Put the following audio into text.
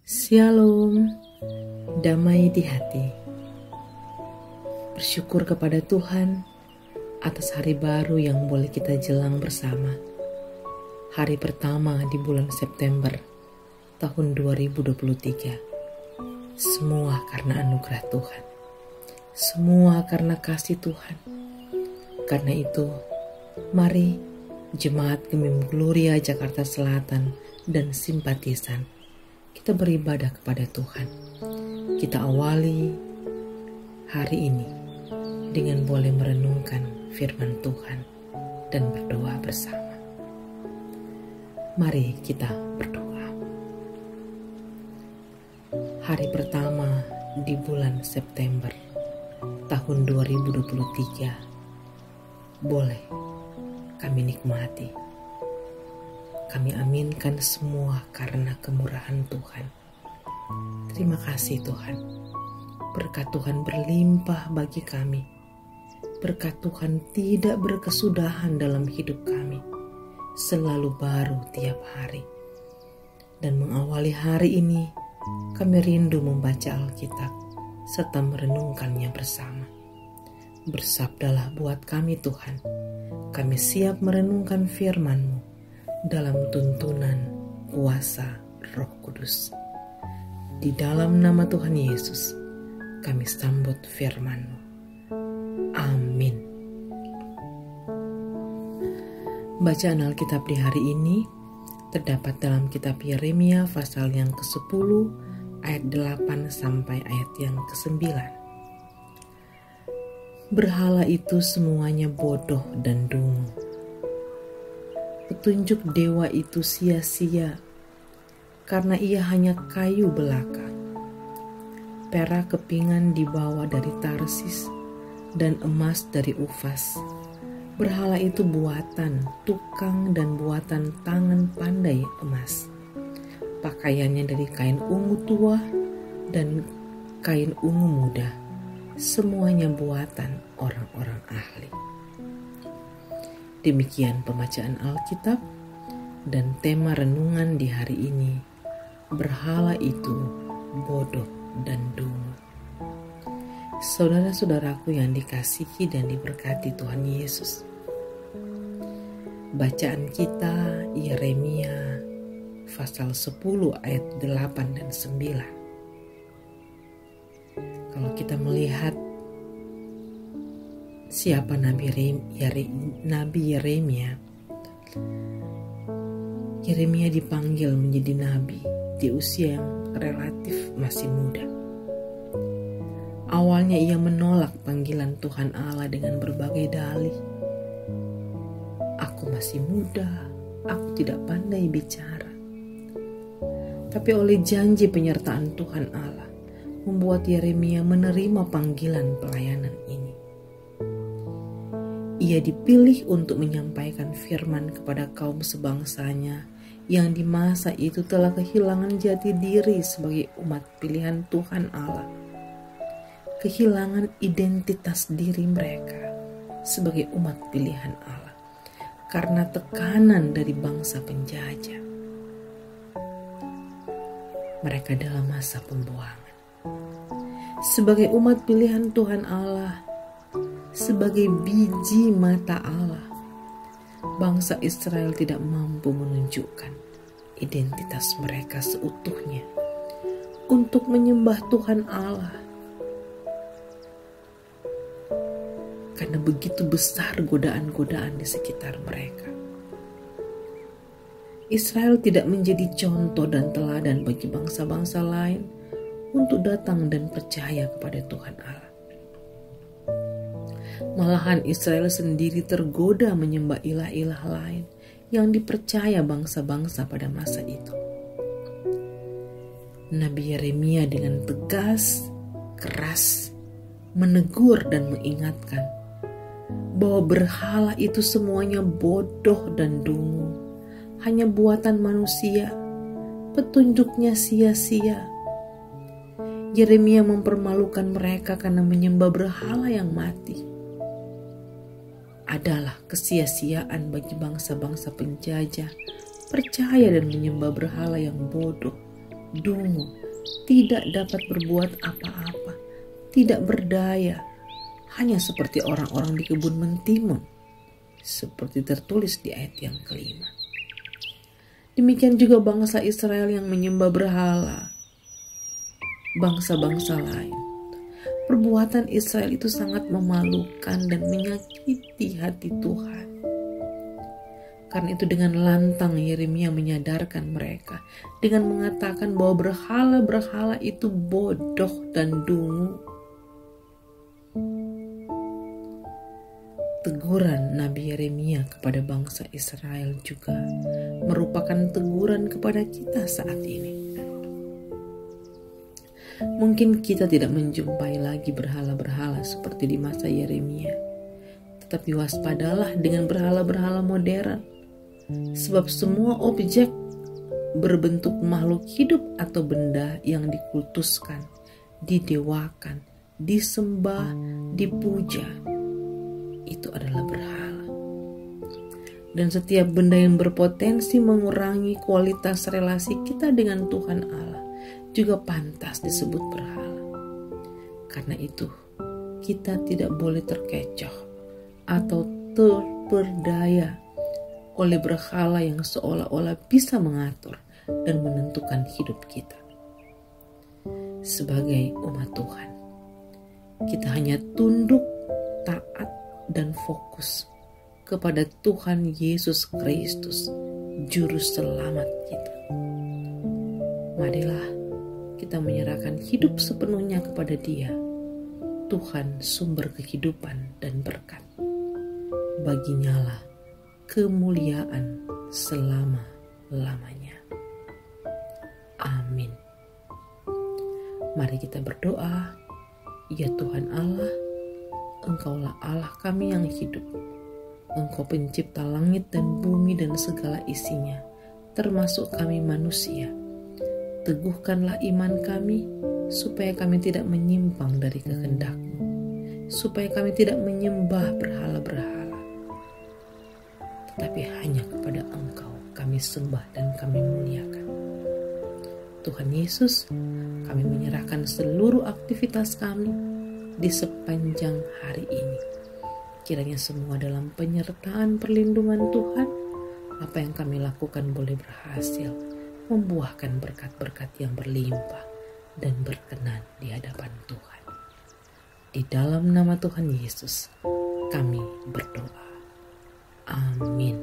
Shalom, damai di hati. Bersyukur kepada Tuhan atas hari baru yang boleh kita jelang bersama. Hari pertama di bulan September tahun 2023. Semua karena anugerah Tuhan. Semua karena kasih Tuhan. Karena itu, mari Jemaat Gemim Gloria Jakarta Selatan dan simpatisan, kita beribadah kepada Tuhan. Kita awali hari ini dengan boleh merenungkan firman Tuhan dan berdoa bersama. Mari kita berdoa. Hari pertama di bulan September tahun 2023 boleh kami nikmati. Kami aminkan semua karena kemurahan Tuhan. Terima kasih Tuhan. Berkat Tuhan berlimpah bagi kami. Berkat Tuhan tidak berkesudahan dalam hidup kami. Selalu baru tiap hari. Dan mengawali hari ini, kami rindu membaca Alkitab serta merenungkannya bersama. Bersabdalah buat kami Tuhan. Kami siap merenungkan firman-Mu dalam tuntunan kuasa Roh Kudus. Di dalam nama Tuhan Yesus, kami sambut firman-Mu. Amin. Bacaan Alkitab di hari ini terdapat dalam kitab Yeremia pasal yang ke-10 ayat 8 sampai ayat yang ke-9. Berhala itu semuanya bodoh dan dungu. Petunjuk dewa itu sia-sia, karena ia hanya kayu belaka. Perak kepingan dibawa dari Tarsis, dan emas dari Ufas. Berhala itu buatan tukang dan buatan tangan pandai emas. Pakaiannya dari kain ungu tua dan kain ungu muda. Semuanya buatan orang-orang ahli. Demikian pembacaan Alkitab dan tema renungan di hari ini, berhala itu bodoh dan dungu. Saudara-saudaraku yang dikasihi dan diberkati Tuhan Yesus. Bacaan kita Yeremia pasal 10 ayat 8 dan 9. Kalau kita melihat siapa Nabi Yeremia. Yeremia dipanggil menjadi nabi di usia yang relatif masih muda. Awalnya ia menolak panggilan Tuhan Allah dengan berbagai dalih. Aku masih muda, aku tidak pandai bicara. Tapi oleh janji penyertaan Tuhan Allah, membuat Yeremia menerima panggilan pelayanan ini. Ia dipilih untuk menyampaikan firman kepada kaum sebangsanya yang di masa itu telah kehilangan jati diri sebagai umat pilihan Tuhan Allah. Kehilangan identitas diri mereka sebagai umat pilihan Allah karena tekanan dari bangsa penjajah. Mereka dalam masa pembuangan. Sebagai umat pilihan Tuhan Allah, sebagai biji mata Allah, bangsa Israel tidak mampu menunjukkan identitas mereka seutuhnya untuk menyembah Tuhan Allah. Karena begitu besar godaan-godaan di sekitar mereka. Israel tidak menjadi contoh dan teladan bagi bangsa-bangsa lain untuk datang dan percaya kepada Tuhan Allah. Malahan Israel sendiri tergoda menyembah ilah-ilah lain yang dipercaya bangsa-bangsa pada masa itu. Nabi Yeremia dengan tegas, keras, menegur dan mengingatkan bahwa berhala itu semuanya bodoh dan dungu, hanya buatan manusia, petunjuknya sia-sia. Yeremia mempermalukan mereka karena menyembah berhala yang mati. Adalah kesia-siaan bagi bangsa-bangsa penjajah percaya dan menyembah berhala yang bodoh dungu, tidak dapat berbuat apa-apa, tidak berdaya, hanya seperti orang-orang di kebun mentimun, seperti tertulis di ayat yang kelima. Demikian juga bangsa Israel yang menyembah berhala, bangsa-bangsa lain. Perbuatan Israel itu sangat memalukan dan menyakiti hati Tuhan. Karena itu dengan lantang Yeremia menyadarkan mereka dengan mengatakan bahwa berhala-berhala itu bodoh dan dungu. Teguran Nabi Yeremia kepada bangsa Israel juga merupakan teguran kepada kita saat ini. Mungkin kita tidak menjumpai lagi berhala-berhala seperti di masa Yeremia, tetapi waspadalah dengan berhala-berhala modern, sebab semua objek berbentuk makhluk hidup atau benda yang dikultuskan, didewakan, disembah, dipuja, itu adalah berhala. Dan setiap benda yang berpotensi mengurangi kualitas relasi kita dengan Tuhan Allah juga pantas disebut berhala. Karena itu, kita tidak boleh terkecoh atau terperdaya oleh berhala yang seolah-olah bisa mengatur dan menentukan hidup kita. Sebagai umat Tuhan, kita hanya tunduk, taat, dan fokus kepada Tuhan Yesus Kristus, Juru Selamat kita. Marilah kita menyerahkan hidup sepenuhnya kepada Dia, Tuhan sumber kehidupan dan berkat. Baginyalah kemuliaan selama-lamanya. Amin. Mari kita berdoa. Ya Tuhan Allah, Engkaulah Allah kami yang hidup. Engkau pencipta langit dan bumi dan segala isinya, termasuk kami manusia. Teguhkanlah iman kami, supaya kami tidak menyimpang dari kehendak-Mu, supaya kami tidak menyembah berhala-berhala, tetapi hanya kepada Engkau kami sembah dan kami muliakan. Tuhan Yesus, kami menyerahkan seluruh aktivitas kami di sepanjang hari ini. Kiranya semua dalam penyertaan perlindungan Tuhan, apa yang kami lakukan boleh berhasil membuahkan berkat-berkat yang berlimpah dan berkenan di hadapan Tuhan. Di dalam nama Tuhan Yesus, kami berdoa. Amin.